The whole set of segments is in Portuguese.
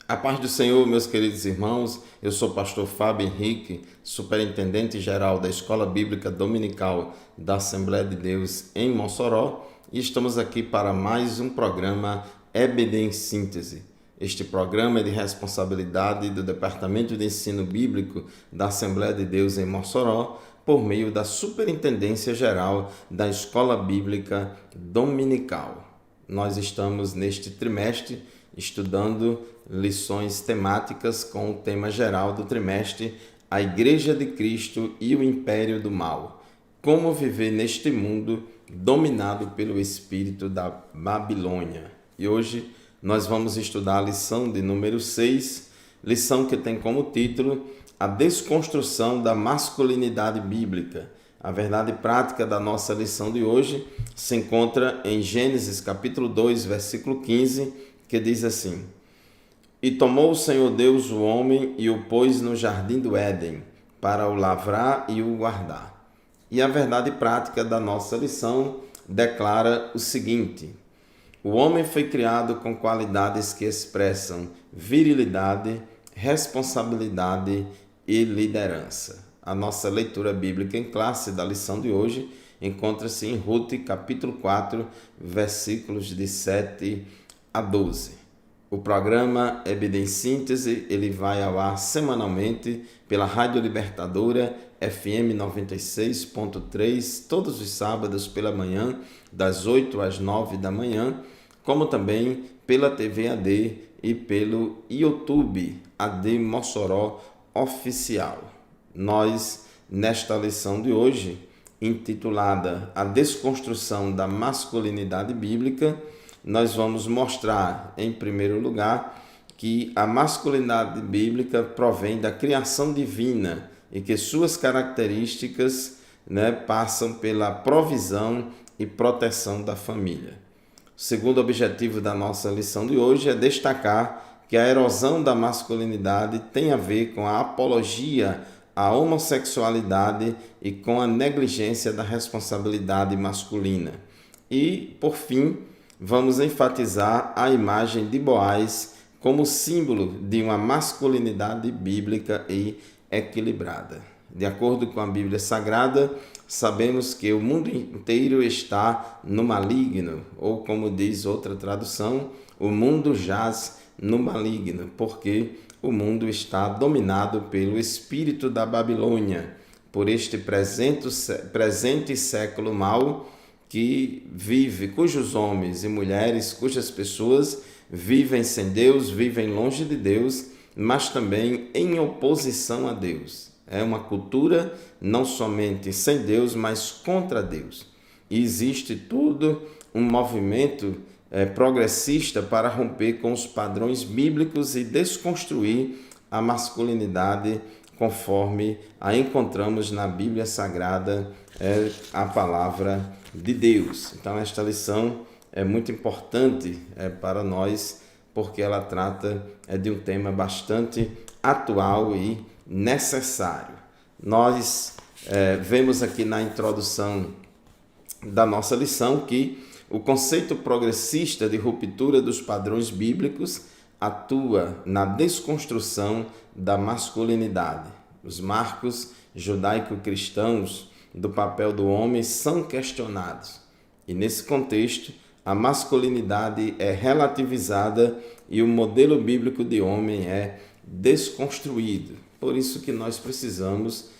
A paz do Senhor, meus queridos irmãos, eu sou o pastor Fábio Henrique, superintendente geral da Escola Bíblica Dominical da Assembleia de Deus em Mossoró, e estamos aqui para mais um programa EBD em Síntese. Este programa é de responsabilidade do Departamento de Ensino Bíblico da Assembleia de Deus em Mossoró, por meio da Superintendência Geral da Escola Bíblica Dominical. Nós estamos neste trimestre estudando lições temáticas com o tema geral do trimestre, a Igreja de Cristo e o Império do Mal. Como viver neste mundo dominado pelo espírito da Babilônia. E hoje nós vamos estudar a lição de número 6, lição que tem como título a desconstrução da masculinidade bíblica. A verdade prática da nossa lição de hoje se encontra em Gênesis capítulo 2, versículo 15, que diz assim: E tomou o Senhor Deus o homem e o pôs no jardim do Éden, para o lavrar e o guardar. E a verdade prática da nossa lição declara o seguinte: o homem foi criado com qualidades que expressam virilidade, responsabilidade e liderança. A nossa leitura bíblica em classe da lição de hoje encontra-se em Ruth, capítulo 4, versículos de 7 a 12. O programa EBD em Síntese, ele vai ao ar semanalmente pela Rádio Libertadora FM 96.3, todos os sábados pela manhã, das 8 às 9 da manhã, como também pela TV AD e pelo YouTube AD Mossoró Oficial. Nós, nesta lição de hoje, intitulada A Desconstrução da Masculinidade Bíblica, nós vamos mostrar, em primeiro lugar, que a masculinidade bíblica provém da criação divina e que suas características, passam pela provisão e proteção da família. O segundo objetivo da nossa lição de hoje é destacar que a erosão da masculinidade tem a ver com a apologia à homossexualidade e com a negligência da responsabilidade masculina. E, por fim, vamos enfatizar a imagem de Boaz como símbolo de uma masculinidade bíblica e equilibrada. De acordo com a Bíblia Sagrada, sabemos que o mundo inteiro está no maligno, ou como diz outra tradução, o mundo jaz no maligno, porque o mundo está dominado pelo espírito da Babilônia, por este presente século mau, que vive, cujos homens e mulheres, cujas pessoas vivem sem Deus, vivem longe de Deus, mas também em oposição a Deus. É uma cultura não somente sem Deus, mas contra Deus. E existe todo um movimento progressista para romper com os padrões bíblicos e desconstruir a masculinidade conforme a encontramos na Bíblia Sagrada, a palavra de Deus. Então esta lição é muito importante para nós, porque ela trata de um tema bastante atual e necessário. Nós vemos aqui na introdução da nossa lição que o conceito progressista de ruptura dos padrões bíblicos atua na desconstrução da masculinidade. Os marcos judaico-cristãos do papel do homem são questionados. E nesse contexto, a masculinidade é relativizada e o modelo bíblico de homem é desconstruído. Por isso que nós precisamos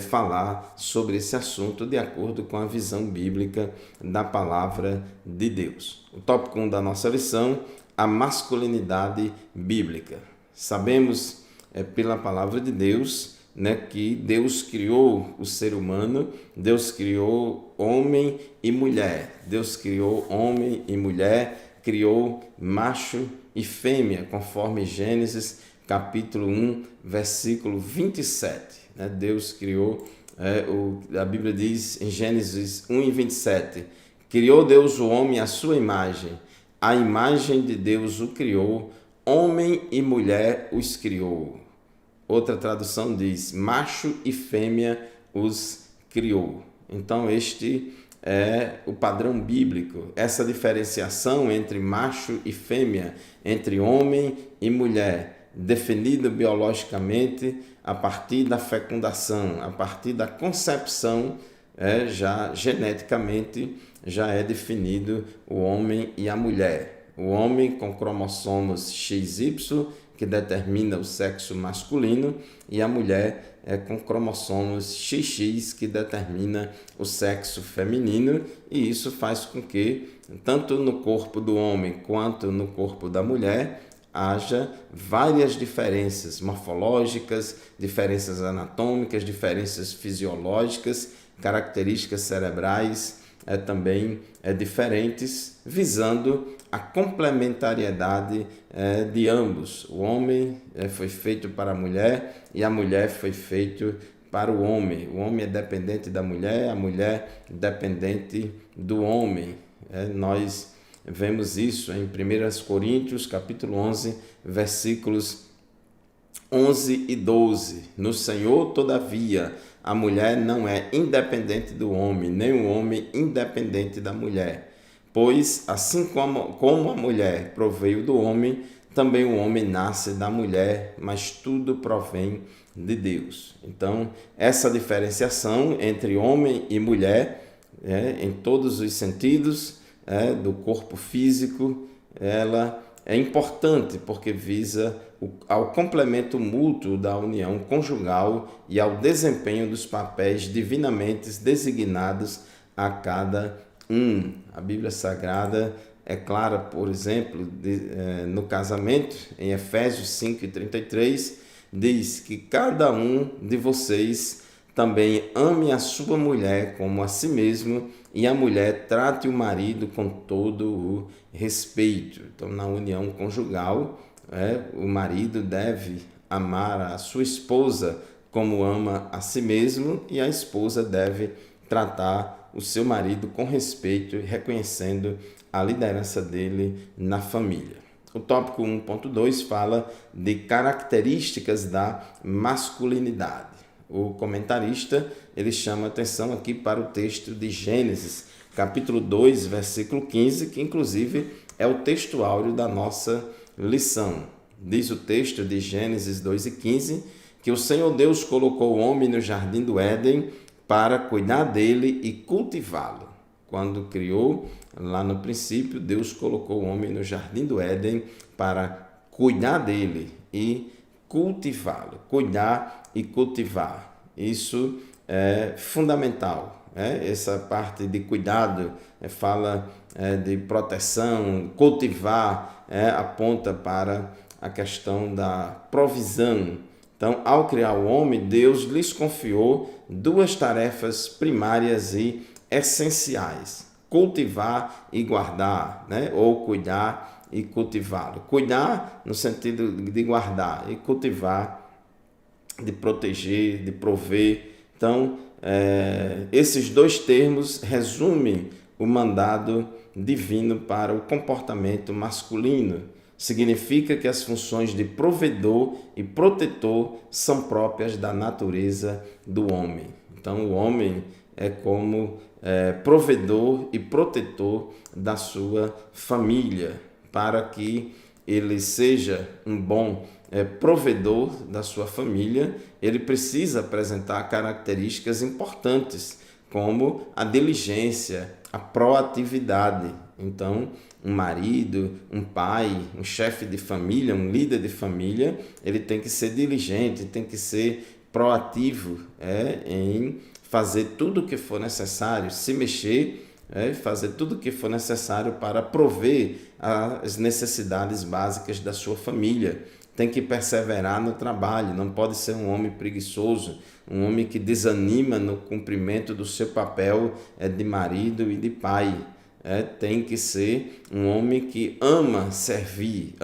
falar sobre esse assunto de acordo com a visão bíblica da palavra de Deus. O tópico 1 da nossa lição, a masculinidade bíblica. Sabemos pela palavra de Deus, que Deus criou o ser humano, Deus criou homem e mulher. Deus criou homem e mulher, criou macho e fêmea, conforme Gênesis capítulo 1, versículo 27. Deus criou, a Bíblia diz em Gênesis 1 e 27, criou Deus o homem à sua imagem, a imagem de Deus o criou, homem e mulher os criou. Outra tradução diz, macho e fêmea os criou. Então este é o padrão bíblico, essa diferenciação entre macho e fêmea, entre homem e mulher, definido biologicamente a partir da fecundação, a partir da concepção, já geneticamente já é definido o homem e a mulher. O homem com cromossomos XY, que determina o sexo masculino, e a mulher com cromossomos XX, que determina o sexo feminino, e isso faz com que, tanto no corpo do homem quanto no corpo da mulher, haja várias diferenças morfológicas, diferenças anatômicas, diferenças fisiológicas, características cerebrais também diferentes, visando a complementariedade de ambos. O homem foi feito para a mulher e a mulher foi feita para o homem. O homem é dependente da mulher, a mulher dependente do homem. Nós vemos isso em 1 Coríntios, capítulo 11, versículos 11 e 12. No Senhor, todavia, a mulher não é independente do homem, nem o homem independente da mulher. Pois, assim como a mulher proveio do homem, também o homem nasce da mulher, mas tudo provém de Deus. Então, essa diferenciação entre homem e mulher, em todos os sentidos, do corpo físico, ela é importante porque visa ao complemento mútuo da união conjugal e ao desempenho dos papéis divinamente designados a cada um. A Bíblia Sagrada é clara, por exemplo, no casamento, em Efésios 5:33, diz que cada um de vocês também ame a sua mulher como a si mesmo, e a mulher trate o marido com todo o respeito. Então, na união conjugal, o marido deve amar a sua esposa como ama a si mesmo, e a esposa deve tratar o seu marido com respeito, reconhecendo a liderança dele na família. O tópico 1.2 fala de características da masculinidade. O comentarista ele chama atenção aqui para o texto de Gênesis, capítulo 2, versículo 15, que inclusive é o texto áureo da nossa lição. Diz o texto de Gênesis 2:15 que o Senhor Deus colocou o homem no jardim do Éden para cuidar dele e cultivá-lo. Quando criou, lá no princípio, Deus colocou o homem no jardim do Éden para cuidar dele e cultivá-lo. Cuidar e cultivar. Isso é fundamental. Essa parte de cuidado fala de proteção, cultivar aponta para a questão da provisão. Então, ao criar o homem, Deus lhes confiou duas tarefas primárias e essenciais: cultivar e guardar, ou cuidar e cultivá-lo. Cuidar no sentido de guardar e cultivar, de proteger, de prover. Então, esses dois termos resumem o mandado divino para o comportamento masculino. Significa que as funções de provedor e protetor são próprias da natureza do homem. Então, o homem é como provedor e protetor da sua família, para que ele seja um bom provedor da sua família. Ele precisa apresentar características importantes, como a diligência, a proatividade. Então, um marido, um pai, um chefe de família, um líder de família, ele tem que ser diligente, tem que ser proativo em fazer tudo o que for necessário, se mexer, fazer tudo o que for necessário para prover as necessidades básicas da sua família. Tem que perseverar no trabalho, não pode ser um homem preguiçoso, um homem que desanima no cumprimento do seu papel de marido e de pai. Tem que ser um homem que ama servir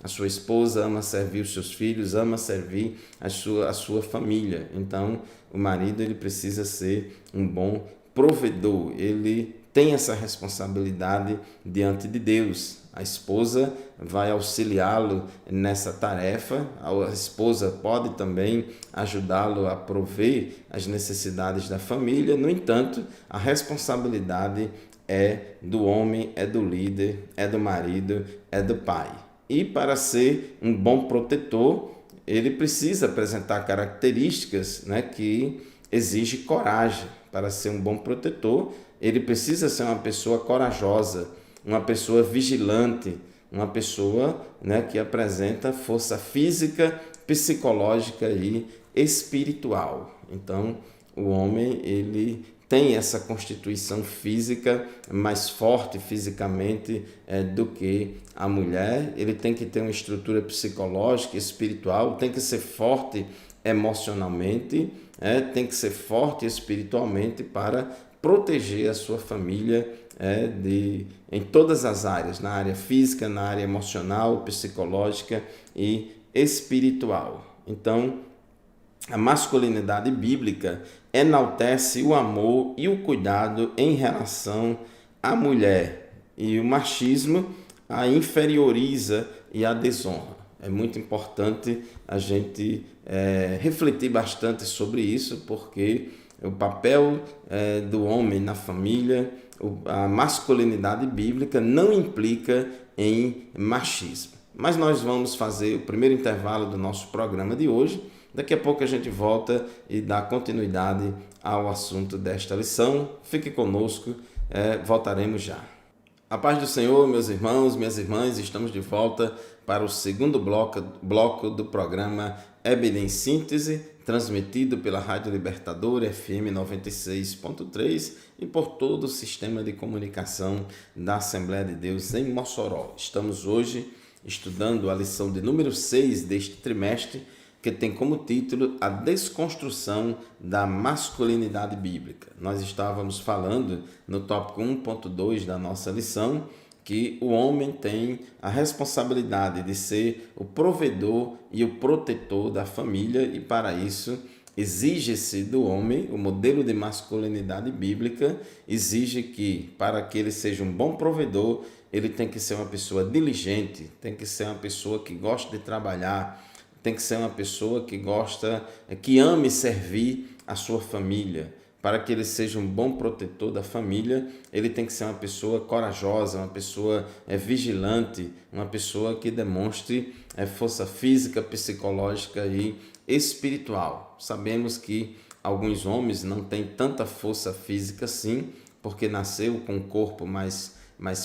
a sua esposa, ama servir os seus filhos, ama servir a sua família. Então, o marido ele precisa ser um bom provedor, ele tem essa responsabilidade diante de Deus. A esposa vai auxiliá-lo nessa tarefa, a esposa pode também ajudá-lo a prover as necessidades da família. No entanto, a responsabilidade é do homem, é do líder, é do marido, é do pai. E para ser um bom protetor, ele precisa apresentar características, né, que exigem coragem. Para ser um bom protetor, ele precisa ser uma pessoa corajosa, uma pessoa vigilante, uma pessoa, né, que apresenta força física, psicológica e espiritual. Então, o homem, ele tem essa constituição física mais forte fisicamente do que a mulher. Ele tem que ter uma estrutura psicológica, espiritual, tem que ser forte emocionalmente, tem que ser forte espiritualmente para proteger a sua família em todas as áreas, na área física, na área emocional, psicológica e espiritual. Então, a masculinidade bíblica enaltece o amor e o cuidado em relação à mulher, e o machismo a inferioriza e a desonra. É muito importante a gente refletir bastante sobre isso, porque o papel do homem na família, a masculinidade bíblica não implica em machismo. Mas nós vamos fazer o primeiro intervalo do nosso programa de hoje. Daqui a pouco a gente volta e dá continuidade ao assunto desta lição. Fique conosco, voltaremos já. A paz do Senhor, meus irmãos, minhas irmãs, estamos de volta para o segundo bloco do programa Bíblia em Síntese, transmitido pela Rádio Libertadora FM 96.3 e por todo o sistema de comunicação da Assembleia de Deus em Mossoró. Estamos hoje estudando a lição de número 6 deste trimestre, que tem como título A Desconstrução da Masculinidade Bíblica. Nós estávamos falando no tópico 1.2 da nossa lição que o homem tem a responsabilidade de ser o provedor e o protetor da família, e para isso exige-se do homem, o modelo de masculinidade bíblica exige que, para que ele seja um bom provedor, ele tem que ser uma pessoa diligente, tem que ser uma pessoa que gosta de trabalhar, tem que ser uma pessoa que ame servir a sua família. Para que ele seja um bom protetor da família, ele tem que ser uma pessoa corajosa, uma pessoa vigilante, uma pessoa que demonstre força física, psicológica e espiritual. Sabemos que alguns homens não têm tanta força física assim, porque nasceu com um corpo mais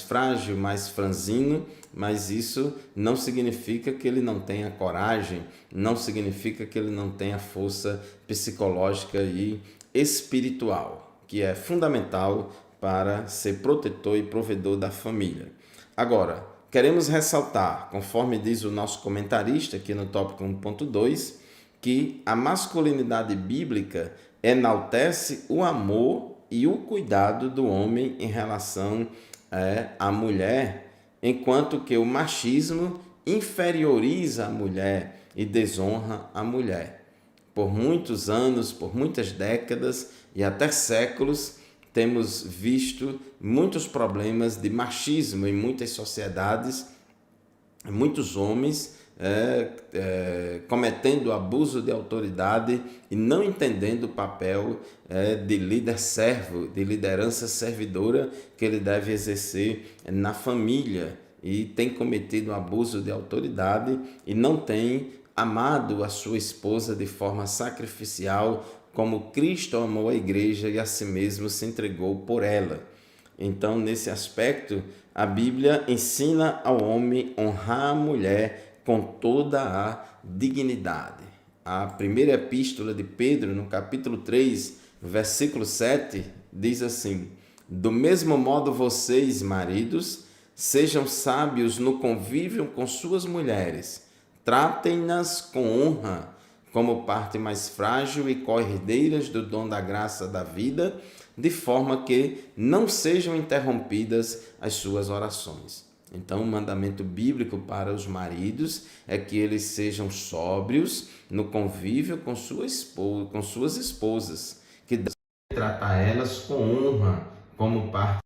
frágil, mais franzino, mas isso não significa que ele não tenha coragem, não significa que ele não tenha força psicológica e espiritual, que é fundamental para ser protetor e provedor da família. Agora, queremos ressaltar, conforme diz o nosso comentarista aqui no tópico 1.2, que a masculinidade bíblica enaltece o amor e o cuidado do homem em relação à mulher, enquanto que o machismo inferioriza a mulher e desonra a mulher. Por muitos anos, por muitas décadas e até séculos, temos visto muitos problemas de machismo em muitas sociedades, muitos homens cometendo abuso de autoridade e não entendendo o papel de líder servo, de liderança servidora que ele deve exercer na família, e tem cometido abuso de autoridade e não tem amado a sua esposa de forma sacrificial, como Cristo amou a igreja e a si mesmo se entregou por ela. Então, nesse aspecto, a Bíblia ensina ao homem honrar a mulher com toda a dignidade. A primeira epístola de Pedro, no capítulo 3, versículo 7, diz assim: do mesmo modo vocês, maridos, sejam sábios no convívio com suas mulheres, tratem-nas com honra, como parte mais frágil e co-herdeiras do dom da graça da vida, de forma que não sejam interrompidas as suas orações. Então, o mandamento bíblico para os maridos é que eles sejam sóbrios no convívio com suas esposas, que devem tratar elas com honra, como parte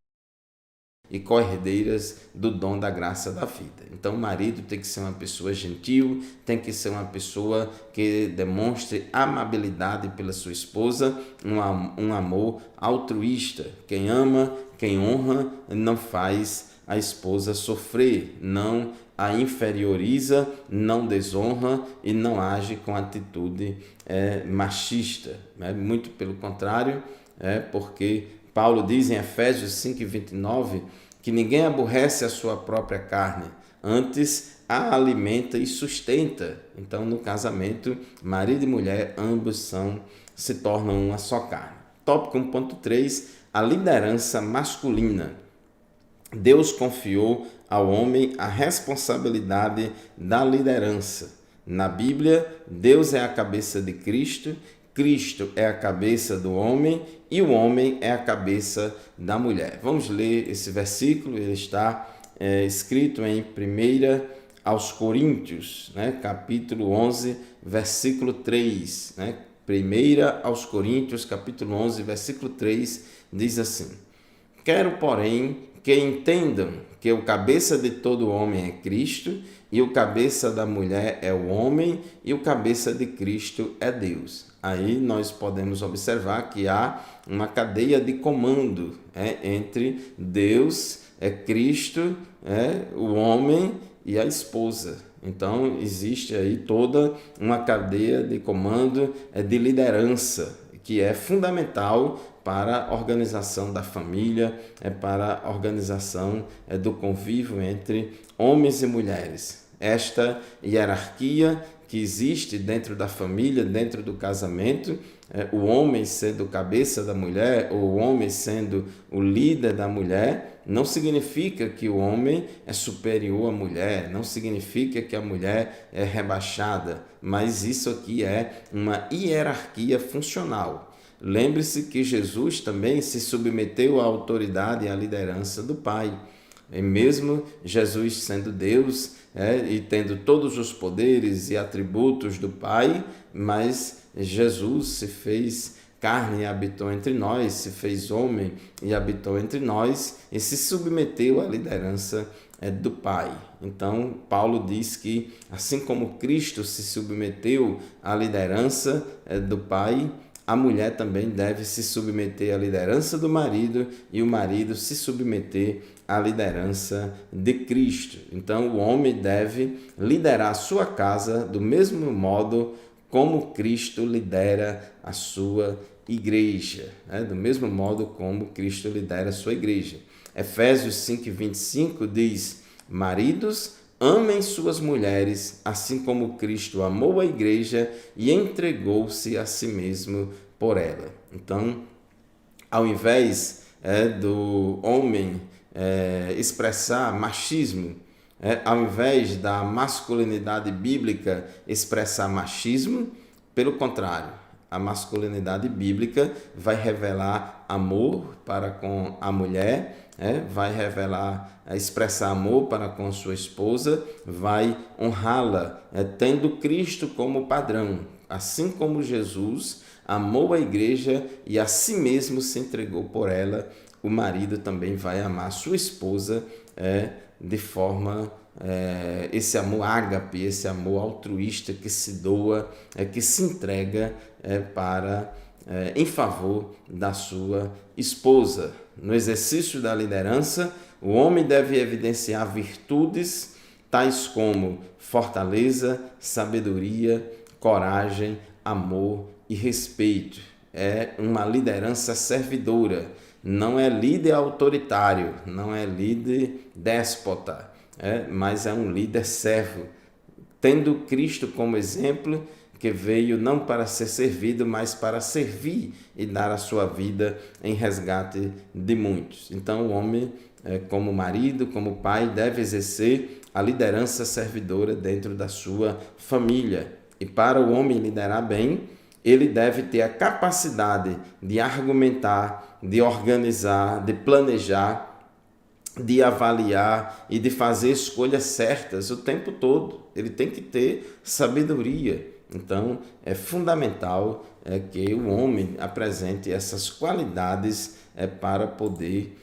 e co-herdeiras do dom da graça da vida. Então, o marido tem que ser uma pessoa gentil, tem que ser uma pessoa que demonstre amabilidade pela sua esposa, um amor altruísta. Quem ama, quem honra, não faz a esposa sofrer, não a inferioriza, não desonra e não age com atitude machista. Muito pelo contrário, porque Paulo diz em Efésios 5:29 que ninguém aborrece a sua própria carne, antes a alimenta e sustenta. Então, no casamento, marido e mulher, ambos se tornam uma só carne. Tópico 1.3, a liderança masculina. Deus confiou ao homem a responsabilidade da liderança. Na Bíblia, Deus é a cabeça de Cristo, Cristo é a cabeça do homem e o homem é a cabeça da mulher. Vamos ler esse versículo, ele está escrito em 1 aos Coríntios, capítulo 11, versículo 3. 1 aos Coríntios, capítulo 11, versículo 3, diz assim: Quero, porém, que entendam que o cabeça de todo homem é Cristo, e o cabeça da mulher é o homem, e o cabeça de Cristo é Deus. Aí nós podemos observar que há uma cadeia de comando entre Deus, Cristo, o homem e a esposa. Então, existe aí toda uma cadeia de comando, de liderança, que é fundamental para a organização da família, para a organização do convívio entre homens e mulheres. Esta hierarquia que existe dentro da família, dentro do casamento, o homem sendo cabeça da mulher, ou o homem sendo o líder da mulher, não significa que o homem é superior à mulher, não significa que a mulher é rebaixada, mas isso aqui é uma hierarquia funcional. Lembre-se que Jesus também se submeteu à autoridade e à liderança do Pai. E mesmo Jesus sendo Deus e tendo todos os poderes e atributos do Pai, mas Jesus se fez carne e habitou entre nós, se fez homem e habitou entre nós e se submeteu à liderança do Pai. Então, Paulo diz que, assim como Cristo se submeteu à liderança do Pai, a mulher também deve se submeter à liderança do marido e o marido se submeter à liderança de Cristo. Então, o homem deve liderar a sua casa do mesmo modo como Cristo lidera a sua igreja, do mesmo modo como Cristo lidera a sua igreja. Efésios 5:25 diz: Maridos, amem suas mulheres, assim como Cristo amou a igreja e entregou-se a si mesmo por ela. Então, ao invés do homem expressar machismo, ao invés da masculinidade bíblica expressar machismo, pelo contrário, a masculinidade bíblica vai revelar amor para com a mulher, vai revelar, expressar amor para com sua esposa, vai honrá-la, tendo Cristo como padrão. Assim como Jesus amou a igreja e a si mesmo se entregou por ela, o marido também vai amar sua esposa de forma, esse amor ágape, esse amor altruísta que se doa, que se entrega em favor da sua esposa. No exercício da liderança, o homem deve evidenciar virtudes tais como fortaleza, sabedoria, coragem, amor e respeito. É uma liderança servidora, não é líder autoritário, não é líder déspota, mas é um líder servo, tendo Cristo como exemplo, que veio não para ser servido, mas para servir e dar a sua vida em resgate de muitos. Então, o homem, como marido, como pai, deve exercer a liderança servidora dentro da sua família. E para o homem liderar bem, ele deve ter a capacidade de argumentar, de organizar, de planejar, de avaliar e de fazer escolhas certas o tempo todo. Ele tem que ter sabedoria. Então, é fundamental que o homem apresente essas qualidades para poder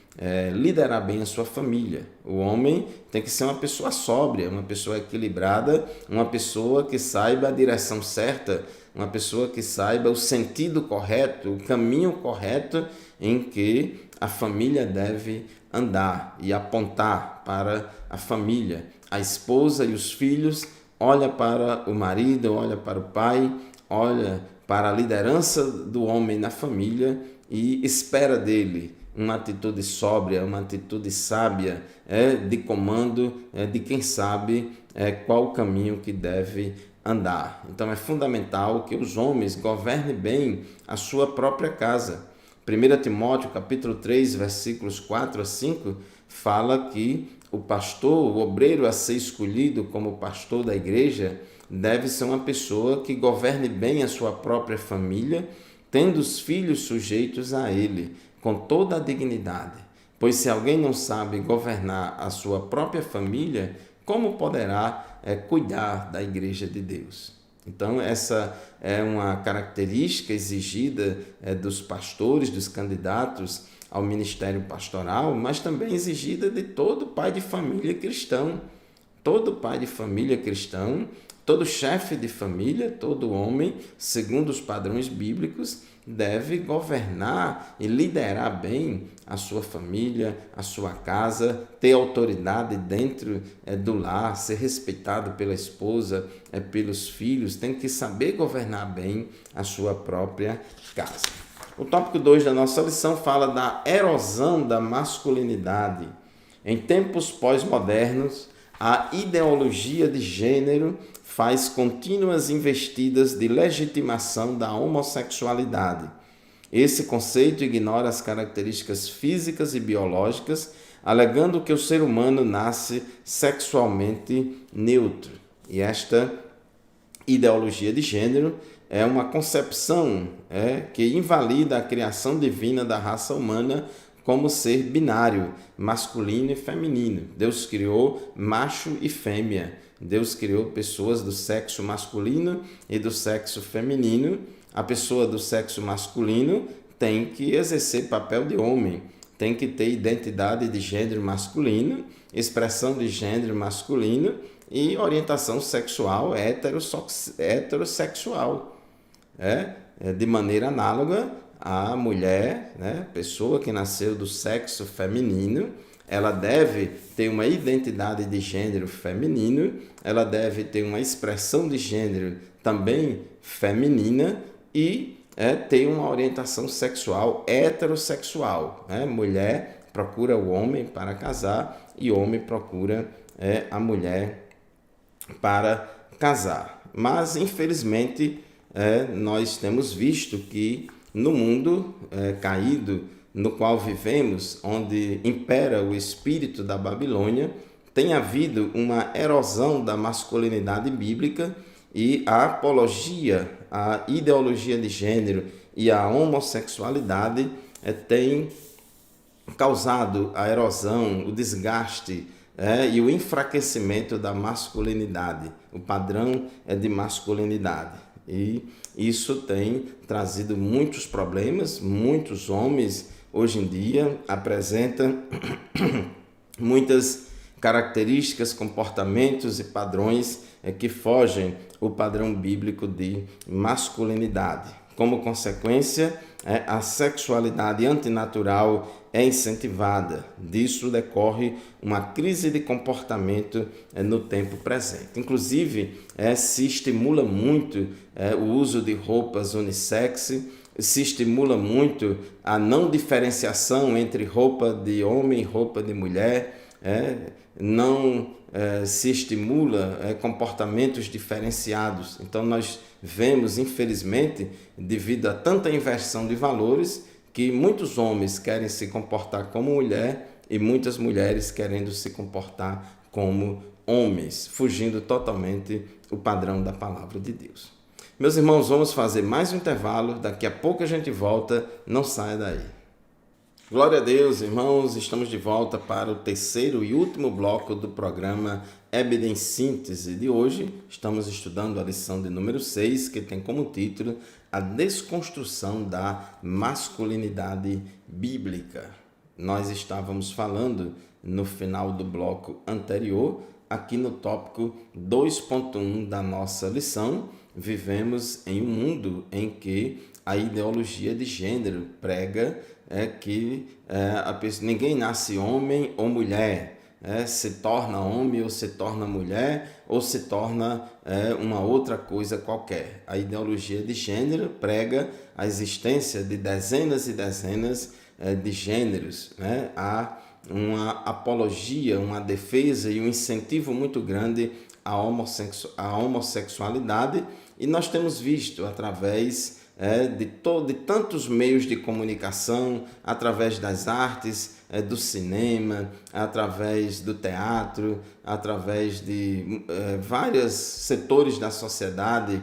liderar bem a sua família. O homem tem que ser uma pessoa sóbria, uma pessoa equilibrada, uma pessoa que saiba a direção certa, uma pessoa que saiba o sentido correto, o caminho correto em que a família deve andar e apontar para a família. A esposa e os filhos olha para o marido, olha para o pai, olha para a liderança do homem na família e espera dele uma atitude sóbria, uma atitude sábia, de comando, de quem sabe qual o caminho que deve andar. Então é fundamental que os homens governem bem a sua própria casa. 1 Timóteo capítulo 3, versículos 4 a 5, fala que o pastor, o obreiro a ser escolhido como pastor da igreja, deve ser uma pessoa que governe bem a sua própria família, tendo os filhos sujeitos a ele, com toda a dignidade. Pois se alguém não sabe governar a sua própria família, como poderá cuidar da igreja de Deus? Então, essa é uma característica exigida dos pastores, dos candidatos ao ministério pastoral, mas também exigida de todo pai de família cristão. Todo pai de família cristão, todo chefe de família, todo homem, segundo os padrões bíblicos, deve governar e liderar bem a sua família, a sua casa, ter autoridade dentro do lar, ser respeitado pela esposa, pelos filhos, tem que saber governar bem a sua própria casa. O tópico 2 da nossa lição fala da erosão da masculinidade. Em tempos pós-modernos, a ideologia de gênero faz contínuas investidas de legitimação da homossexualidade. Esse conceito ignora as características físicas e biológicas, alegando que o ser humano nasce sexualmente neutro. E esta ideologia de gênero é uma concepção que invalida a criação divina da raça humana como ser binário, masculino e feminino. Deus criou macho e fêmea. Deus criou pessoas do sexo masculino e do sexo feminino. A pessoa do sexo masculino tem que exercer papel de homem, tem que ter identidade de gênero masculino, expressão de gênero masculino e orientação sexual heterossexual. De maneira análoga, a mulher, pessoa que nasceu do sexo feminino, ela deve ter uma identidade de gênero feminino, ela deve ter uma expressão de gênero também feminina e ter uma orientação sexual heterossexual. Mulher procura o homem para casar e homem procura a mulher para casar. Mas, infelizmente, nós temos visto que no mundo caído no qual vivemos, onde impera o espírito da Babilônia, tem havido uma erosão da masculinidade bíblica e a apologia, a ideologia de gênero e a homossexualidade tem causado a erosão, o desgaste e o enfraquecimento da masculinidade, o padrão de masculinidade. E isso tem trazido muitos problemas. Muitos homens hoje em dia apresentam muitas características, comportamentos e padrões que fogem o padrão bíblico de masculinidade. Como consequência, a sexualidade antinatural é incentivada. Disso decorre uma crise de comportamento no tempo presente. Inclusive, se estimula muito o uso de roupas unissex, se estimula muito a não diferenciação entre roupa de homem e roupa de mulher, não se estimula comportamentos diferenciados. Então, nós vemos, infelizmente, devido a tanta inversão de valores, que muitos homens querem se comportar como mulher e muitas mulheres querendo se comportar como homens, fugindo totalmente o padrão da palavra de Deus. Meus irmãos, vamos fazer mais um intervalo, daqui a pouco a gente volta, não saia daí. Glória a Deus, irmãos, estamos de volta para o terceiro e último bloco do programa EBD em Síntese de hoje. Estamos estudando a lição de número 6, que tem como título A Desconstrução da Masculinidade Bíblica. Nós estávamos falando no final do bloco anterior, aqui no tópico 2.1 da nossa lição. Vivemos em um mundo em que a ideologia de gênero prega que ninguém nasce homem ou mulher, se torna homem ou se torna mulher ou se torna uma outra coisa qualquer. A ideologia de gênero prega a existência de dezenas e dezenas de gêneros. Há uma apologia, uma defesa e um incentivo muito grande à homossexualidade, e nós temos visto através de tantos meios de comunicação, através das artes, do cinema, através do teatro, através de vários setores da sociedade,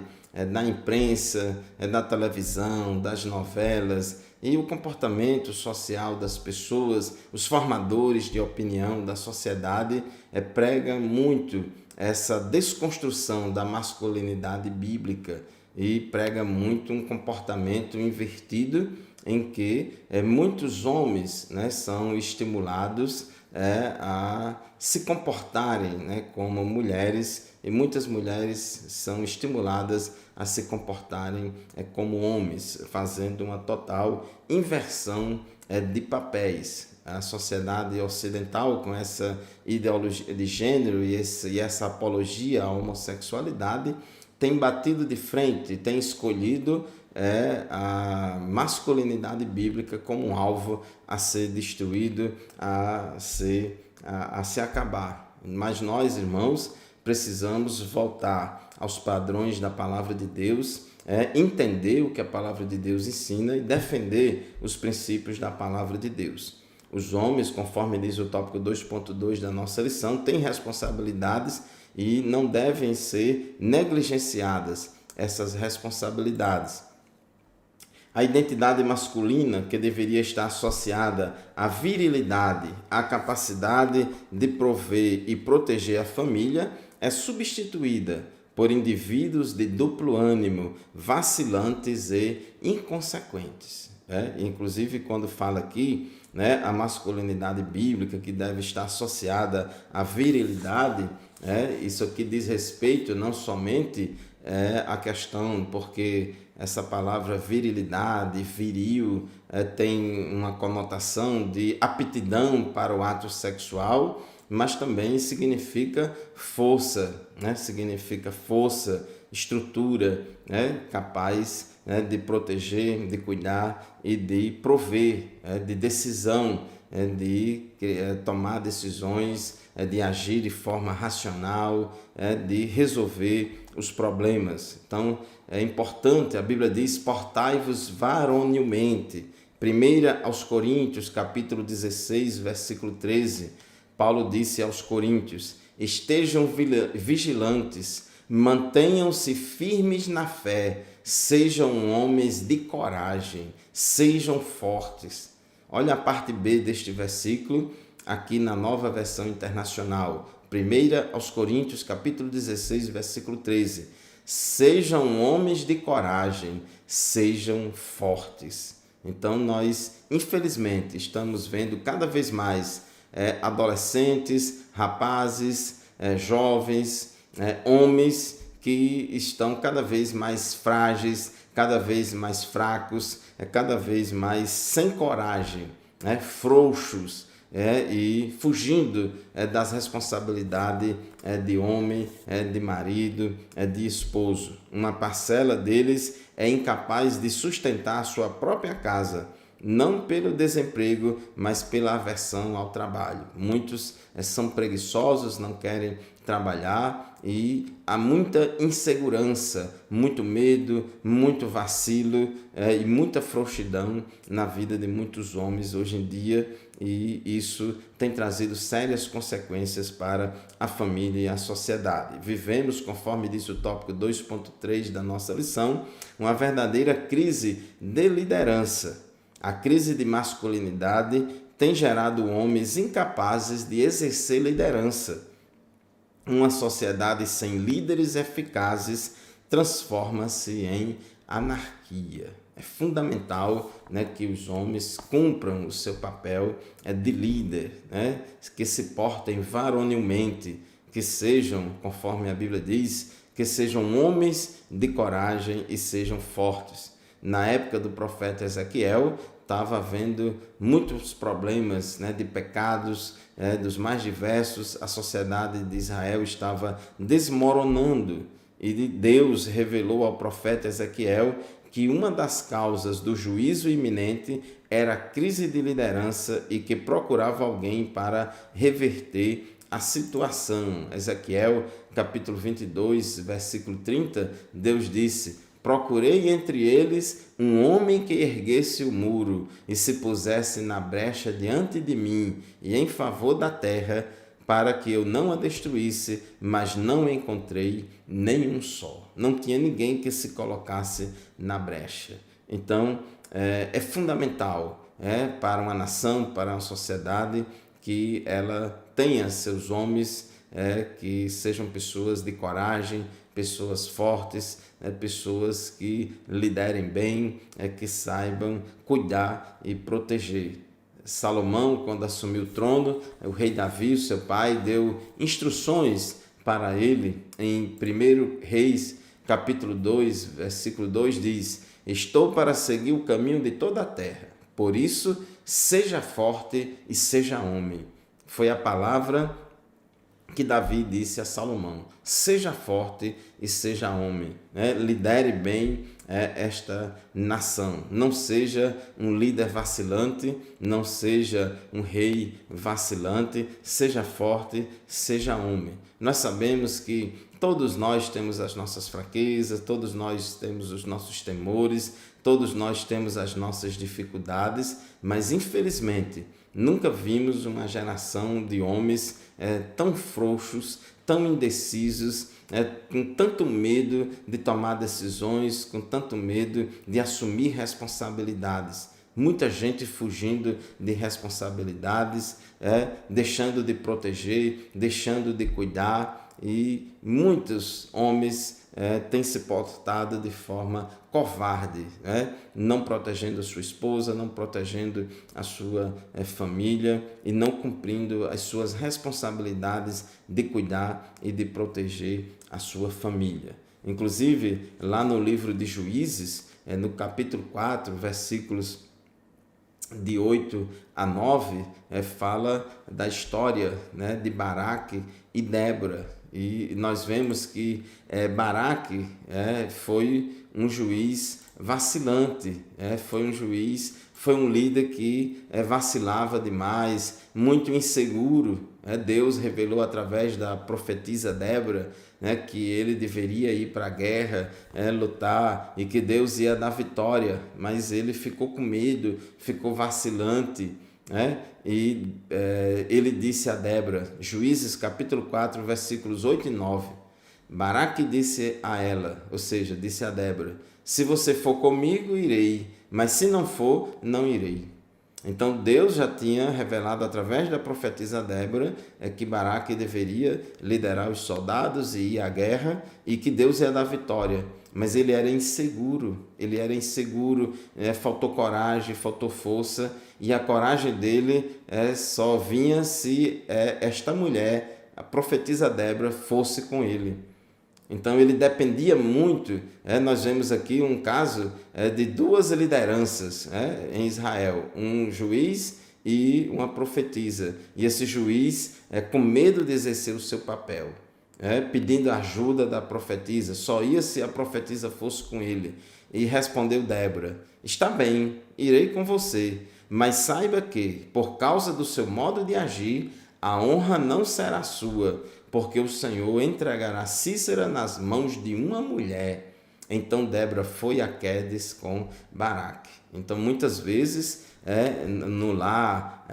da imprensa, da televisão, das novelas, e o comportamento social das pessoas, os formadores de opinião da sociedade prega muito essa desconstrução da masculinidade bíblica e prega muito um comportamento invertido em que muitos homens são estimulados a se comportarem como mulheres, e muitas mulheres são estimuladas a se comportarem como homens, fazendo uma total inversão de papéis. A sociedade ocidental, com essa ideologia de gênero e essa apologia à homossexualidade, tem batido de frente, tem escolhido a masculinidade bíblica como um alvo a ser destruído, a se acabar. Mas nós, irmãos, precisamos voltar aos padrões da palavra de Deus, entender o que a palavra de Deus ensina e defender os princípios da palavra de Deus. Os homens, conforme diz o tópico 2.2 da nossa lição, têm responsabilidades e não devem ser negligenciadas essas responsabilidades. A identidade masculina, que deveria estar associada à virilidade, à capacidade de prover e proteger a família, é substituída por indivíduos de duplo ânimo, vacilantes e inconsequentes. Inclusive, quando fala aqui, a masculinidade bíblica, que deve estar associada à virilidade, isso aqui diz respeito não somente à questão, porque essa palavra virilidade, viril, tem uma conotação de aptidão para o ato sexual, mas também significa força, significa força, estrutura, capaz de proteger, de cuidar e de prover, de decisão, de tomar decisões, de agir de forma racional, de resolver os problemas. Então, é importante, a Bíblia diz, portai-vos varonilmente. 1 aos Coríntios, capítulo 16, versículo 13, Paulo disse aos Coríntios: estejam vigilantes, mantenham-se firmes na fé, sejam homens de coragem, sejam fortes. Olha a parte B deste versículo, aqui na Nova Versão Internacional. 1 aos Coríntios, capítulo 16, versículo 13. Sejam homens de coragem, sejam fortes. Então, nós, infelizmente, estamos vendo cada vez mais adolescentes, rapazes, jovens, homens que estão cada vez mais frágeis, cada vez mais fracos, cada vez mais sem coragem, frouxos, e fugindo das responsabilidades de homem, de marido, de esposo. Uma parcela deles é incapaz de sustentar a sua própria casa, não pelo desemprego, mas pela aversão ao trabalho. Muitos são preguiçosos, não querem trabalhar, e há muita insegurança, muito medo, muito vacilo e muita frouxidão na vida de muitos homens hoje em dia, e isso tem trazido sérias consequências para a família e a sociedade. Vivemos, conforme diz o tópico 2.3 da nossa lição, uma verdadeira crise de liderança. A crise de masculinidade tem gerado homens incapazes de exercer liderança. Uma sociedade sem líderes eficazes transforma-se em anarquia. É fundamental, né, que os homens cumpram o seu papel de líder, né, que se portem varonilmente, que sejam, conforme a Bíblia diz, que sejam homens de coragem e sejam fortes. Na época do profeta Ezequiel, estava havendo muitos problemas, né, de pecados, dos mais diversos. A sociedade de Israel estava desmoronando e Deus revelou ao profeta Ezequiel que uma das causas do juízo iminente era a crise de liderança e que procurava alguém para reverter a situação. Ezequiel, capítulo 22, versículo 30, Deus disse: procurei entre eles um homem que erguesse o muro e se pusesse na brecha diante de mim e em favor da terra, para que eu não a destruísse, mas não encontrei nenhum só. Não tinha ninguém que se colocasse na brecha. Então, é fundamental para uma nação, para uma sociedade, que ela tenha seus homens que sejam pessoas de coragem, pessoas fortes, pessoas que liderem bem, que saibam cuidar e proteger. Salomão, quando assumiu o trono, o rei Davi, seu pai, deu instruções para ele. Em 1 Reis, capítulo 2, versículo 2, diz: estou para seguir o caminho de toda a terra, por isso seja forte e seja homem. Foi a palavra que Davi disse a Salomão: seja forte e seja homem, lidere bem esta nação, não seja um líder vacilante, não seja um rei vacilante, seja forte, seja homem. Nós sabemos que todos nós temos as nossas fraquezas, todos nós temos os nossos temores, todos nós temos as nossas dificuldades, mas infelizmente nunca vimos uma geração de homens tão frouxos, tão indecisos, com tanto medo de tomar decisões, com tanto medo de assumir responsabilidades. Muita gente fugindo de responsabilidades, deixando de proteger, deixando de cuidar, e muitos homens têm se portado de forma covarde, não protegendo a sua esposa, não protegendo a sua família e não cumprindo as suas responsabilidades de cuidar e de proteger a sua família. Inclusive, lá no livro de Juízes, no capítulo 4, versículos de 8 a 9, fala da história de Baraque e Débora. E nós vemos que Baraque foi um juiz vacilante, foi um líder que vacilava demais, muito inseguro. Deus revelou através da profetisa Débora que ele deveria ir para a guerra, lutar, e que Deus ia dar vitória, mas ele ficou com medo, ficou vacilante. Ele disse a Débora, Juízes capítulo 4, versículos 8 e 9, Baraque disse a ela, ou seja, disse a Débora: se você for comigo, irei, mas se não for, não irei. Então Deus já tinha revelado através da profetisa Débora que Baraque deveria liderar os soldados e ir à guerra, e que Deus ia dar vitória. Mas ele era inseguro, faltou coragem, faltou força, e a coragem dele só vinha se esta mulher, a profetisa Débora, fosse com ele. Então ele dependia muito. Nós vemos aqui um caso de duas lideranças em Israel, um juiz e uma profetisa. E esse juiz, com medo de exercer o seu papel, pedindo ajuda da profetisa, só ia se a profetisa fosse com ele. E respondeu Débora: está bem, irei com você, mas saiba que, por causa do seu modo de agir, a honra não será sua, porque o Senhor entregará Císera nas mãos de uma mulher. Então Débora foi a Quedes com Baraque. Então muitas vezes no lar,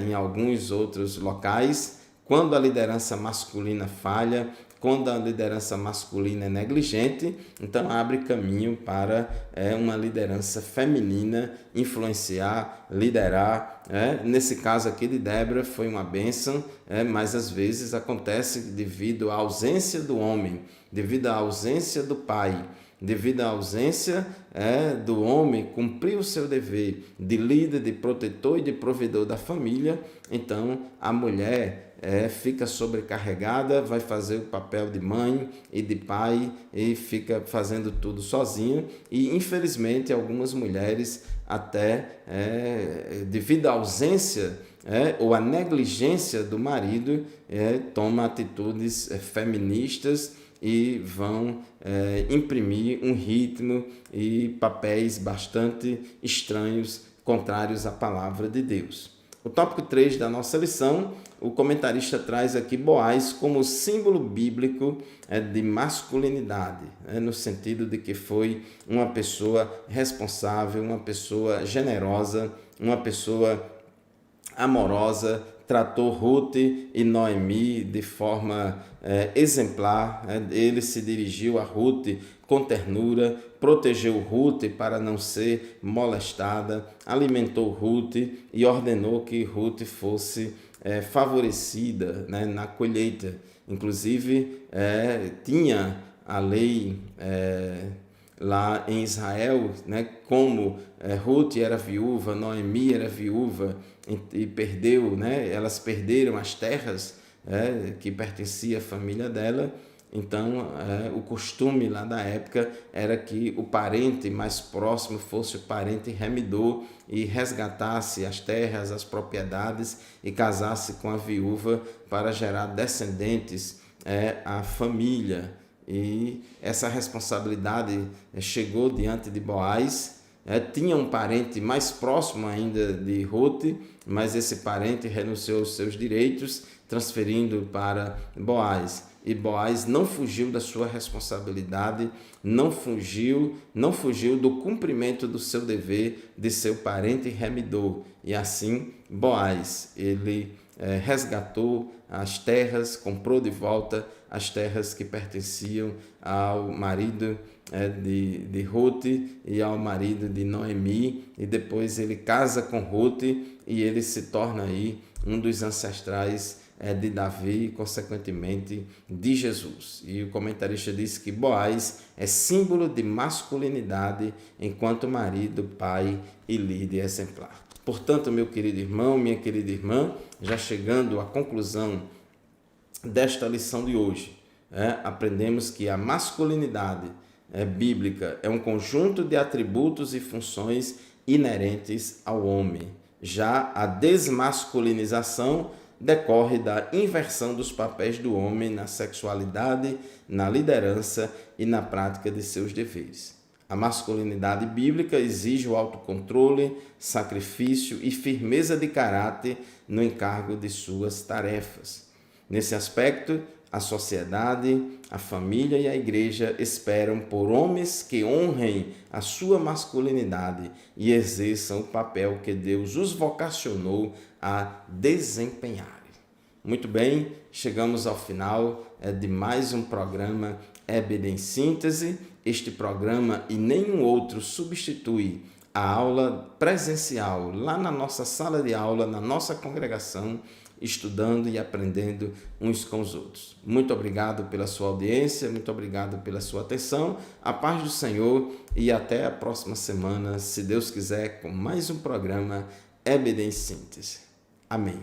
em alguns outros locais, quando a liderança masculina falha, quando a liderança masculina é negligente, então abre caminho para uma liderança feminina influenciar, liderar. Nesse caso aqui de Débora foi uma bênção, mas às vezes acontece devido à ausência do homem, devido à ausência do pai, Devido à ausência do homem cumprir o seu dever de líder, de protetor e de provedor da família, então a mulher fica sobrecarregada, vai fazer o papel de mãe e de pai e fica fazendo tudo sozinha. E infelizmente algumas mulheres até devido à ausência ou à negligência do marido, toma atitudes feministas e vão imprimir um ritmo e papéis bastante estranhos, contrários à palavra de Deus. O tópico 3 da nossa lição, o comentarista traz aqui Boaz como símbolo bíblico de masculinidade, no sentido de que foi uma pessoa responsável, uma pessoa generosa, uma pessoa amorosa, tratou Ruth e Noemi de forma exemplar. Ele se dirigiu a Ruth com ternura, protegeu Ruth para não ser molestada, alimentou Ruth e ordenou que Ruth fosse favorecida na colheita. Inclusive, tinha a lei lá em Israel, como Ruth era viúva, Noemi era viúva e perdeu, elas perderam as terras que pertenciam à família dela. Então, o costume lá da época era que o parente mais próximo fosse o parente remidor e resgatasse as terras, as propriedades e casasse com a viúva para gerar descendentes à família. E essa responsabilidade chegou diante de Boaz. Tinha um parente mais próximo ainda de Ruth, mas esse parente renunciou aos seus direitos, transferindo para Boaz. E Boaz não fugiu da sua responsabilidade, não fugiu do cumprimento do seu dever de seu parente remidor. E assim, Boaz, ele resgatou as terras, comprou de volta as terras que pertenciam ao marido de Ruth e ao marido de Noemi, e depois ele casa com Ruth e ele se torna aí um dos ancestrais de Davi e, consequentemente, de Jesus. E o comentarista diz que Boaz é símbolo de masculinidade enquanto marido, pai e líder exemplar. Portanto, meu querido irmão, minha querida irmã, já chegando à conclusão desta lição de hoje, aprendemos que a masculinidade bíblica é um conjunto de atributos e funções inerentes ao homem. Já a desmasculinização decorre da inversão dos papéis do homem na sexualidade, na liderança e na prática de seus deveres. A masculinidade bíblica exige o autocontrole, sacrifício e firmeza de caráter no encargo de suas tarefas. Nesse aspecto, a sociedade, a família e a igreja esperam por homens que honrem a sua masculinidade e exerçam o papel que Deus os vocacionou a desempenhar. Muito bem, chegamos ao final de mais um programa EBD em Síntese. Este programa e nenhum outro substitui a aula presencial lá na nossa sala de aula, na nossa congregação, estudando e aprendendo uns com os outros. Muito obrigado pela sua audiência, muito obrigado pela sua atenção. A paz do Senhor e até a próxima semana, se Deus quiser, com mais um programa EBD em Síntese. Amém.